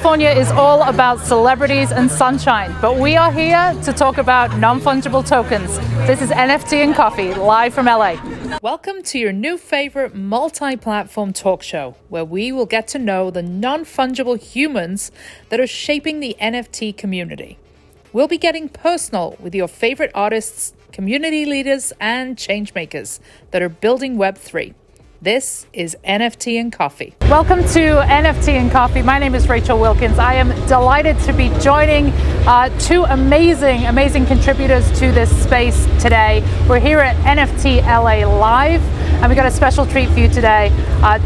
California is all about celebrities and sunshine, but we are here to talk about non-fungible tokens. This is NFT and Coffee, live from LA. Welcome to your new favorite multi-platform talk show, where we will get to know the non-fungible humans that are shaping the NFT community. We'll be getting personal with your favorite artists, community leaders, and changemakers that are building Web3. This is NFT and Coffee. Welcome to NFT and Coffee. My name is Rachel Wilkins. I am delighted to be joining two amazing contributors to this space today. We're here at NFT LA Live, and we got a special treat for you today.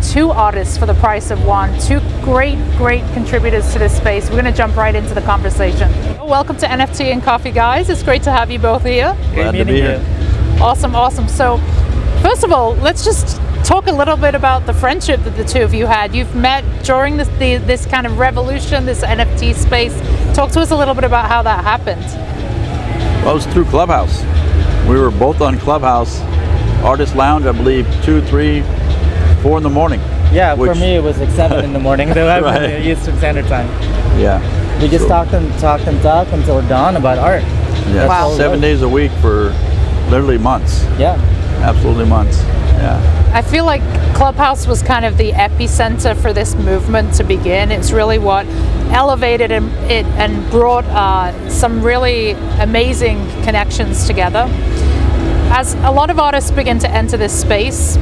Two artists for the price of one. Two great contributors to this space. We're going to jump right into the conversation. Welcome to NFT and Coffee, guys. It's great to have you both here. Glad to be here. Awesome. So, first of all, let's just talk a little bit about the friendship that the two of you had. You've met during this kind of revolution, this NFT space. Talk to us a little bit about how that happened. Well, it was through Clubhouse. We were both on Clubhouse, Artist Lounge, I believe, 2, 3, 4 in the morning. Yeah, for me it was like 7 in the morning, though I'm Right. Eastern Standard Time. Yeah. We just talked until dawn about art. Yeah, Wow. 7 days a week for literally months. Yeah. Absolutely months. Yeah. I feel like Clubhouse was kind of the epicenter for this movement to begin. It's really what elevated it and brought some really amazing connections together. As a lot of artists begin to enter this space,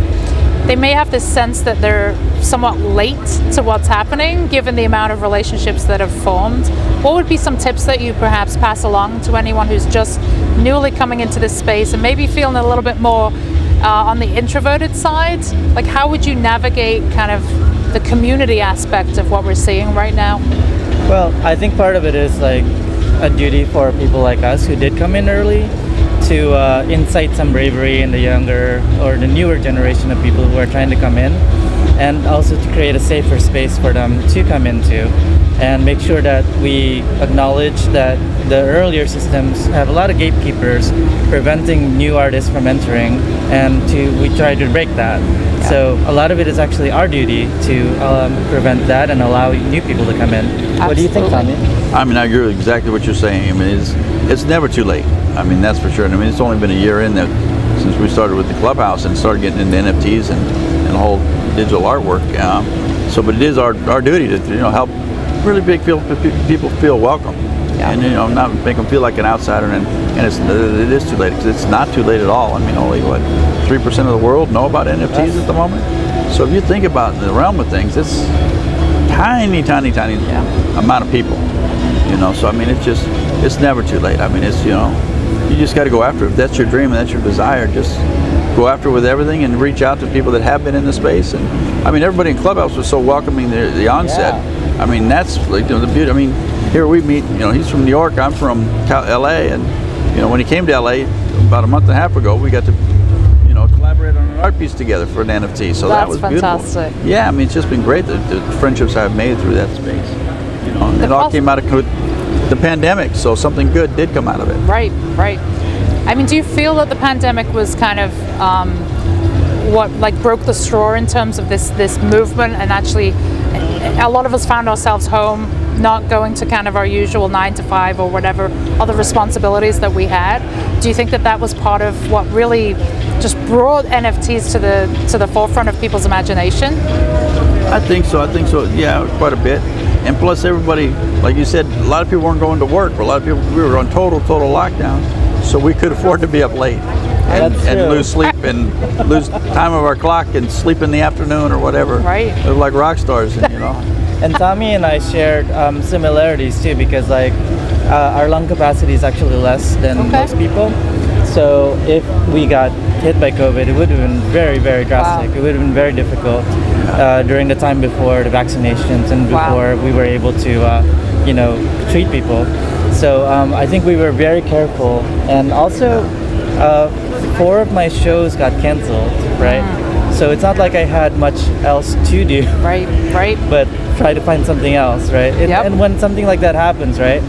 they may have this sense that they're somewhat late to what's happening, given the amount of relationships that have formed. What would be some tips that you perhaps pass along to anyone who's just newly coming into this space and maybe feeling a little bit more on the introverted side? Like, how would you navigate kind of the community aspect of what we're seeing right now? Well, I think part of it is like a duty for people like us who did come in early to incite some bravery in the younger or the newer generation of people who are trying to come in, and also to create a safer space for them to come into, and make sure that we acknowledge that the earlier systems have a lot of gatekeepers preventing new artists from entering, and we try to break that. Yeah. So a lot of it is actually our duty to prevent that and allow new people to come in. Absolutely. What do you think, Tommy? I mean, I agree with exactly what you're saying. I mean, it's never too late. I mean, that's for sure. And I mean, it's only been a year in that since we started with the Clubhouse and started getting into NFTs and the whole digital artwork. But it is our duty to help really people feel welcome. Yeah. And not make them feel like an outsider, and it is too late, because it's not too late at all. I mean, only 3% of the world know about NFTs at the moment. So if you think about the realm of things, it's tiny amount of people. So I mean, it's never too late. I mean, it's you just got to go after it. If that's your dream and that's your desire, just go after it with everything and reach out to people that have been in the space. And I mean, everybody in Clubhouse was so welcoming the onset. Yeah. I mean, that's like the beauty. I mean, here we meet, he's from New York, I'm from LA, and when he came to LA about a month and a half ago, we got to collaborate on an art piece together for an NFT. So that was fantastic. Beautiful. Yeah, I mean, it's just been great, the friendships I've made through that space. And it all came out of the pandemic, so something good did come out of it. Right. I mean, do you feel that the pandemic was kind of what broke the straw in terms of this movement, and actually a lot of us found ourselves home, not going to kind of our usual 9 to 5 or whatever other responsibilities that we had? Do you think that was part of what really just brought NFTs to the forefront of people's imagination? I think so. Yeah, quite a bit. And plus, everybody, like you said, a lot of people weren't going to work. A lot of people, we were on total lockdown, so we could afford to be up late and lose sleep and lose time of our clock and sleep in the afternoon or whatever. Right. It was like rock stars, And Tommy and I shared similarities too, because our lung capacity is actually less than most people. So if we got hit by COVID, it would have been very drastic. Wow. It would have been very difficult during the time before the vaccinations and before we were able to, treat people. So I think we were very careful. And also, 4 of my shows got canceled, right? So it's not like I had much else to do. Right. But try to find something else, right? And when something like that happens, right?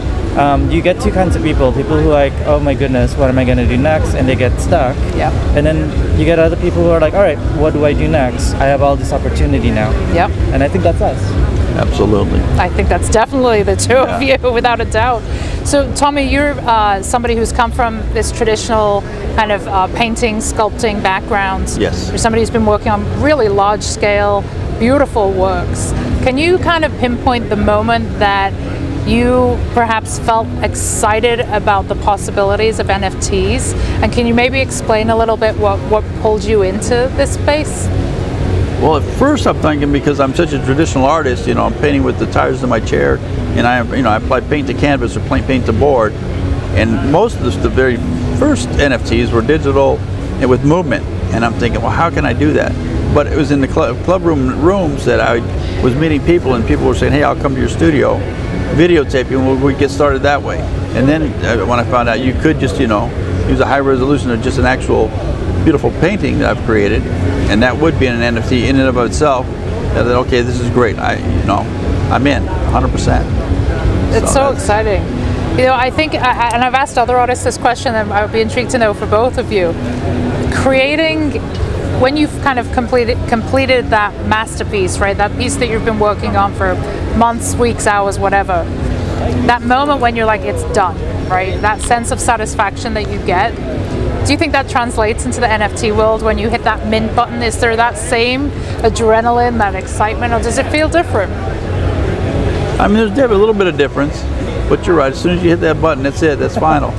You get two kinds of people who are like, oh my goodness, what am I going to do next? And they get stuck. Yep. And then you get other people who are like, all right, what do I do next? I have all this opportunity now. Yep. And I think that's us. Absolutely. I think that's definitely the two of you, without a doubt. So, Tommy, you're somebody who's come from this traditional kind of painting, sculpting background. Yes. You're somebody who's been working on really large-scale, beautiful works. Can you kind of pinpoint the moment that you perhaps felt excited about the possibilities of NFTs? And can you maybe explain a little bit what pulled you into this space? Well, at first I'm thinking, because I'm such a traditional artist, I'm painting with the tires in my chair, and I apply paint to canvas or paint to board. And most of the very first NFTs were digital and with movement. And I'm thinking, well, how can I do that? But it was in the club rooms that I was meeting people, and people were saying, hey, I'll come to your studio, videotape you, and we'd get started that way. And then when I found out you could just, use a high resolution of just an actual beautiful painting that I've created, and that would be an NFT in and of itself, I thought, okay, this is great. I'm in 100%. It's so exciting. I think, and I've asked other artists this question, and I would be intrigued to know for both of you, creating, when you've kind of completed that masterpiece, right, that piece that you've been working on for months, weeks, hours, whatever, that moment when you're like, it's done, right, that sense of satisfaction that you get, do you think that translates into the NFT world when you hit that mint button? Is there that same adrenaline, that excitement, or does it feel different? I mean, there's a little bit of difference, but you're right. As soon as you hit that button, that's it. That's final.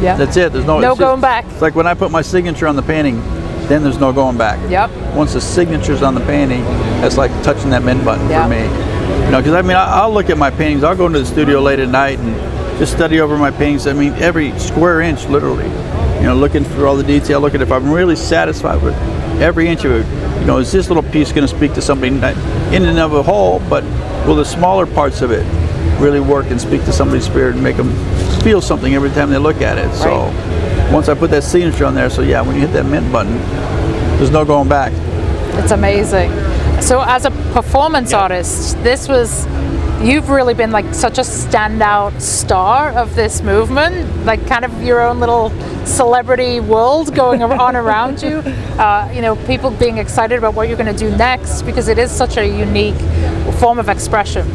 Yeah. That's it. There's no going back. It's like when I put my signature on the painting, then there's no going back. Yep. Once the signature's on the painting, that's like touching that mint button for me. Because I'll look at my paintings. I'll go into the studio late at night and just study over my paintings. I mean, every square inch, literally. Looking through all the detail, looking if I'm really satisfied with every inch of it. Is this little piece going to speak to somebody in and of a whole, but will the smaller parts of it really work and speak to somebody's spirit and make them feel something every time they look at it? Right. So once I put that signature on there, when you hit that mint button, there's no going back. It's amazing. So as a performance artist, you've really been like such a standout star of this movement, like kind of your own little celebrity world going on around you. People being excited about what you're going to do next, because it is such a unique form of expression.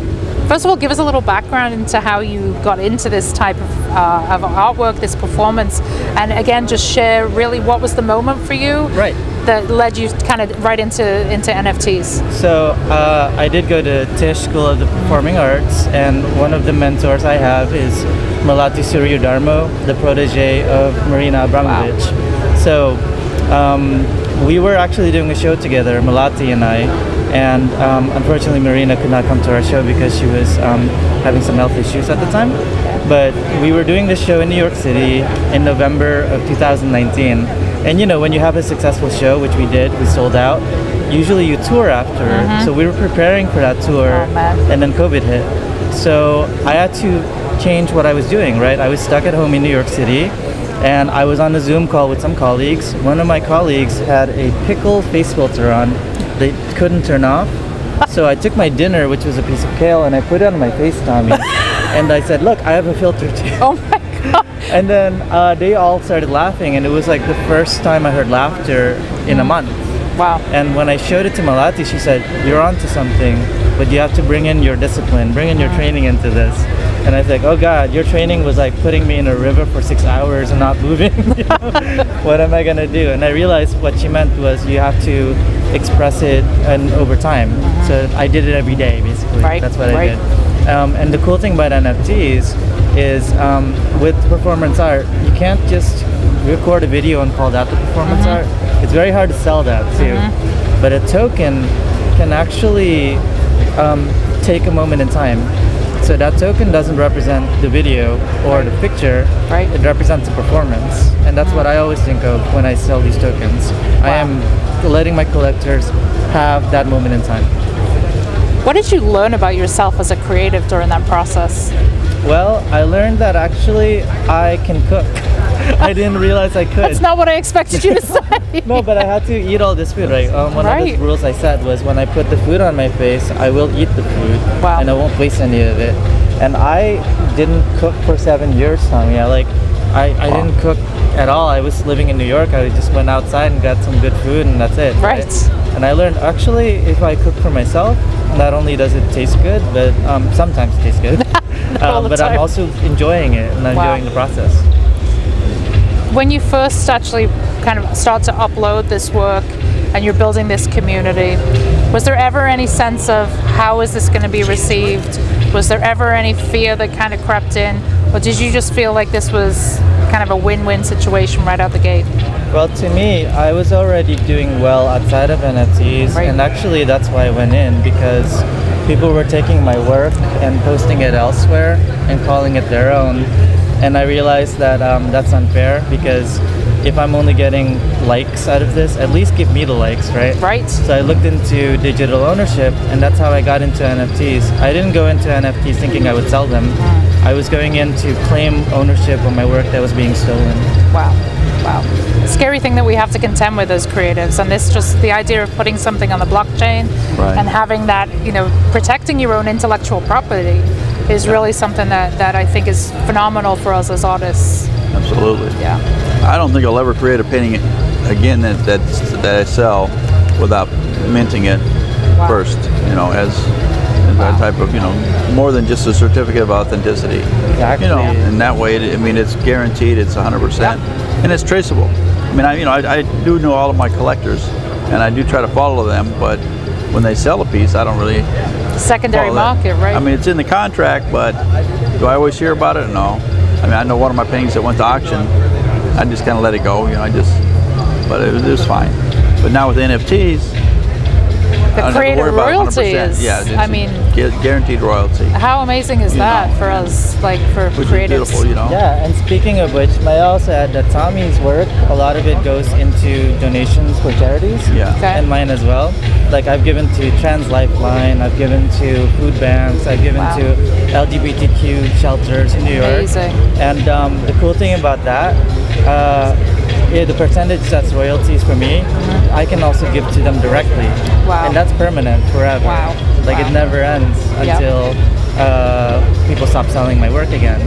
First of all, give us a little background into how you got into this type of artwork, this performance, and again, just share really what was the moment for you that led you kind of right into NFTs. So I did go to Tisch School of the Performing Arts, and one of the mentors I have is Melati Suryudarmo, the protege of Marina Abramovic. Wow. So we were actually doing a show together, Melati and I, and unfortunately Marina could not come to our show because she was having some health issues at the time. But we were doing this show in New York City in November of 2019. And when you have a successful show, which we did, we sold out, usually you tour after. Mm-hmm. So we were preparing for that tour, and then COVID hit. So I had to change what I was doing, right? I was stuck at home in New York City, and I was on a Zoom call with some colleagues. One of my colleagues had a pickle face filter on they couldn't turn off. So I took my dinner, which was a piece of kale, and I put it on my face, Tommy. And I said, look, I have a filter too. Oh my God. And then they all started laughing, and it was like the first time I heard laughter in a month. Wow. And when I showed it to Melati, she said, you're onto something, but you have to bring in your discipline, bring in your training into this. And I was like, oh God, your training was like putting me in a river for 6 hours and not moving. What am I gonna do? And I realized what she meant was you have to express it over time. So I did it every day, basically. Right. That's what I did. And the cool thing about NFTs is with performance art, you can't just record a video and call that the performance art. It's very hard to sell that too. But a token can actually take a moment in time. So that token doesn't represent the video or the picture, it represents a performance. And that's what I always think of when I sell these tokens. Wow. I am letting my collectors have that moment in time. What did you learn about yourself as a creative during that process? Well, I learned that actually I can cook. I didn't realize I could. That's not what I expected you to say. No, but I had to eat all this food, right? One of the rules I set was when I put the food on my face, I will eat the food, and I won't waste any of it. And I didn't cook for 7 years, Tommy. I Wow. didn't cook at all. I was living in New York. I just went outside and got some good food, and that's it. Right. And I learned, actually, if I cook for myself, not only does it taste good, but sometimes it tastes good. all the but time. I'm also enjoying it, and I'm Wow. enjoying the process. When you first actually kind of start to upload this work and you're building this community, was there ever any sense of how is this going to be received? Was there ever any fear that kind of crept in? Or did you just feel like this was kind of a win-win situation right out the gate? Well, to me, I was already doing well outside of NFTs, Right. and actually that's why I went in, because people were taking my work and posting it elsewhere and calling it their own. And I realized that that's unfair, because if I'm only getting likes out of this, at least give me the likes, right? Right. So I looked into digital ownership, and that's how I got into NFTs. I didn't go into NFTs thinking I would sell them. I was going in to claim ownership of my work that was being stolen. Wow. Wow. Scary thing that we have to contend with as creatives, and this just the idea of putting something on the blockchain Right. and having that, protecting your own intellectual property is really something that I think is phenomenal for us as artists. Absolutely. Yeah. I don't think I'll ever create a painting again that I sell without minting it Wow. first. As that type of more than just a certificate of authenticity. Exactly. In that way, it's guaranteed. It's 100%, and it's traceable. I do know all of my collectors, and I do try to follow them. But when they sell a piece, I don't really Secondary follow that. market, right? It's in the contract, but do I always hear about it? No. I know one of my paintings that went to auction. I just kind of let it go. But it was fine. But now with NFTs, I the don't have to creator worry about royalty 100%. is, Yeah, it's guaranteed royalty. how amazing is that for us, like for Which creatives? is beautiful, Yeah, and speaking of which, may I also add that Tommy's work, a lot of it goes into donations for charities. Yeah. Okay. And mine as well. Like I've given to Trans Lifeline, I've given to food banks, I've given Wow. to LGBTQ shelters in New York. Amazing. And the cool thing about that, the percentage that's royalties for me, I can also give to them directly. Wow. And that's permanent forever. Wow. Like Wow. it never ends Yep. until people stop selling my work again.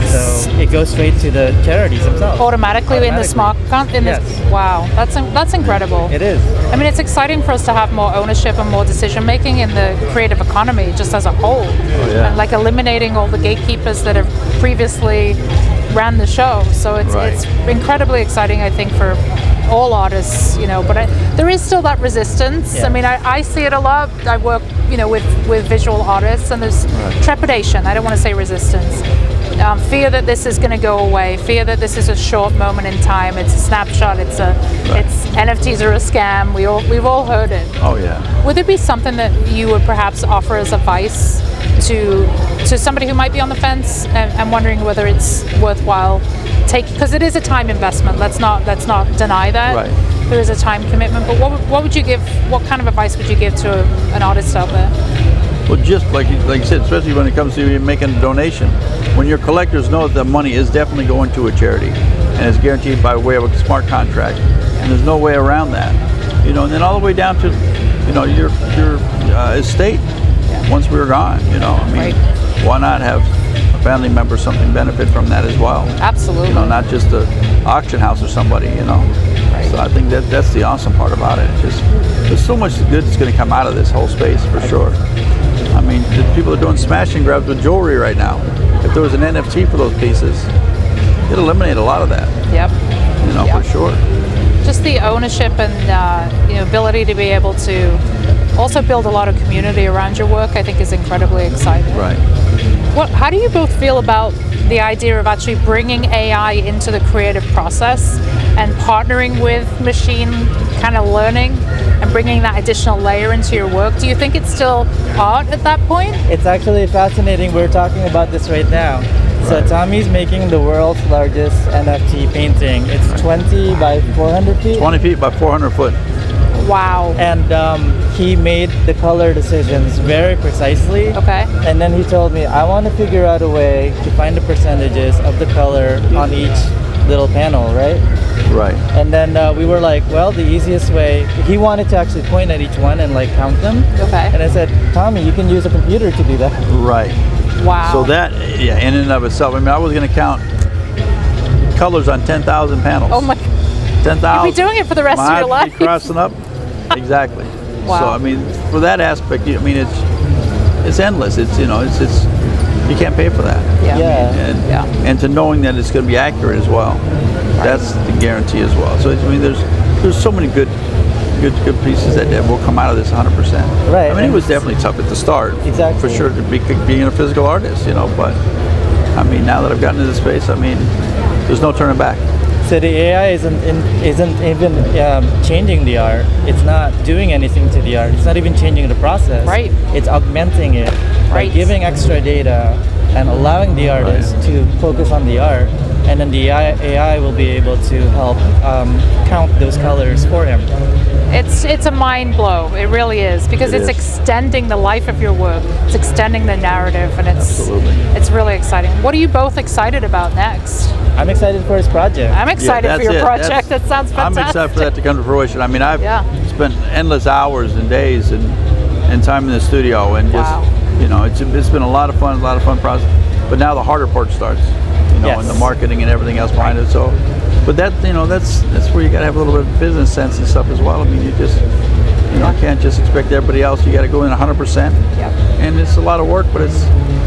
So it goes straight to the charities themselves. Automatically in the smart Yes. Wow, that's incredible. It is. It's exciting for us to have more ownership and more decision making in the creative economy just as a whole. yeah. And like eliminating all the gatekeepers that have previously ran the show. So it's Right. it's incredibly exciting, I think, for all artists, but there is still that resistance. Yeah. I see it a lot. I work, with visual artists, and there's trepidation. I don't want to say resistance. Fear that this is going to go away. Fear that this is a short moment in time. It's a snapshot. It's NFTs are a scam. We've all heard it. Oh yeah. Would there be something that you would perhaps offer as advice to somebody who might be on the fence and wondering whether it's worthwhile because it is a time investment. Let's not deny that. Right. There is a time commitment. But what would you give? What kind of advice would you give to an artist out there? Well, just like you said, especially when it comes to making a donation, when your collectors know that the money is definitely going to a charity and it's guaranteed by way of a smart contract, and there's no way around that, and then all the way down to, your estate once we're gone, Right. why not have a family member something benefit from that as well? Absolutely. Not just the auction house or somebody, Right. So I think that's the awesome part about it. There's so much good that's going to come out of this whole space for sure. The people are doing smash and grabs with jewelry right now. If there was an NFT for those pieces, it'd eliminate a lot of that. Yep. For sure. Just the ownership and ability to be able to also build a lot of community around your work, I think, is incredibly exciting. Right. How do you both feel about the idea of actually bringing AI into the creative process and partnering with machine kind of learning and bringing that additional layer into your work? Do you think it's still art at that point? It's actually fascinating. We're talking about this right now. So Tommy's making the world's largest NFT painting. It's 20 by 400 feet. 20 feet by 400 foot. Wow. And he made the color decisions very precisely. Okay. And then he told me, I want to figure out a way to find the percentages of the color on each little panel, right? Right. And then we were like, well, the easiest way, he wanted to actually point at each one and count them. Okay. And I said, Tommy, you can use a computer to do that. Right. Wow. So that, in and of itself, I was going to count colors on 10,000 panels. Oh my! 10,000. You'll be doing it for the rest of your life. Crossing up. Exactly. Wow. So I mean, for that aspect, I mean, it's endless. It's you can't pay for that. Yeah. Yeah. And to knowing that it's going to be accurate as well, that's the guarantee as well. So I mean, there's so many good pieces that will come out of this 100%. Right. I mean, it was definitely tough at the start. Exactly. For sure, to being a physical artist, but I mean, now that I've gotten into this space, I mean, there's no turning back. So the AI isn't even changing the art. It's not doing anything to the art. It's not even changing the process. Right. It's augmenting it by Right. giving extra data and allowing the artist to focus on the art, and then the AI will be able to help count those colors for him. It's a mind blow. It really is, because It it's is. extending the life of your work. It's extending the narrative, and Absolutely. it's really exciting. What are you both excited about next? I'm excited for his project. I'm excited for that's your it. project. That sounds I'm fantastic. excited for that to come to fruition. I mean, I've Yeah. spent endless hours and days and time in the studio, and just Wow. it's been a lot of fun process. But now the harder part starts, Yes. and the marketing and everything else behind it. So, but that's where you got to have a little bit of business sense and stuff as well. I mean, you just you can't just expect everybody else. You got to go in 100%. Yep. And it's a lot of work, but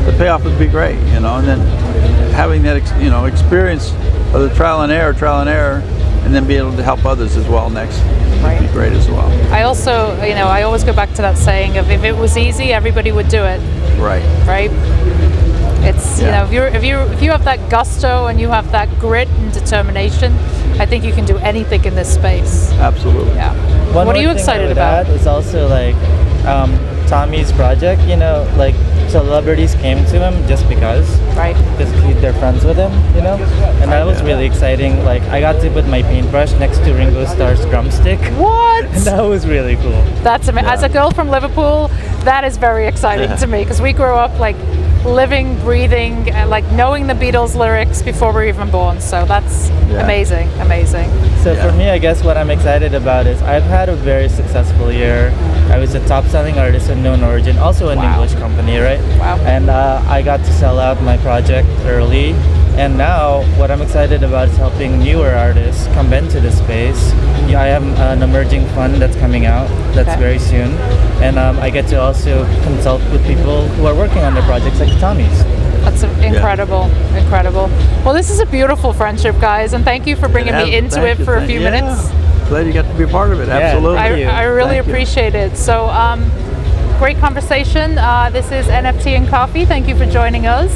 the payoff would be great, and then having that experience of the trial and error, and then be able to help others as well next would be Right. great as well. I also, I always go back to that saying of, if it was easy, everybody would do it, Right. right? It's Yeah. if you have that gusto and you have that grit and determination, I think you can do anything in this space. Absolutely. Yeah. One What are more you thing I excited would about? add is also like Tommy's project. Like celebrities came to him just because Right. they're friends with him, and that was really exciting. Like I got to put my paintbrush next to Ringo Starr's drumstick. What? And that was really cool. That's amazing. As a girl from Liverpool, that is very exciting to me, because we grew up like living, breathing, like knowing the Beatles lyrics before we were even born. So that's amazing. So for me, I guess what I'm excited about is I've had a very successful year. I was a top-selling artist of known origin, also an Wow. English company, right? Wow. And I got to sell out my project early. And now what I'm excited about is helping newer artists come into the space. I have an emerging fund that's coming out that's Okay. very soon. And I get to also consult with people who are working on their projects like Tommy's. That's incredible. Well, this is a beautiful friendship, guys, and thank you for bringing me into it for a few minutes. Glad you got to be a part of it. Yeah. Absolutely. Thank you. I really Thank you. appreciate it. So, great conversation. This is NFT and Coffee. Thank you for joining us.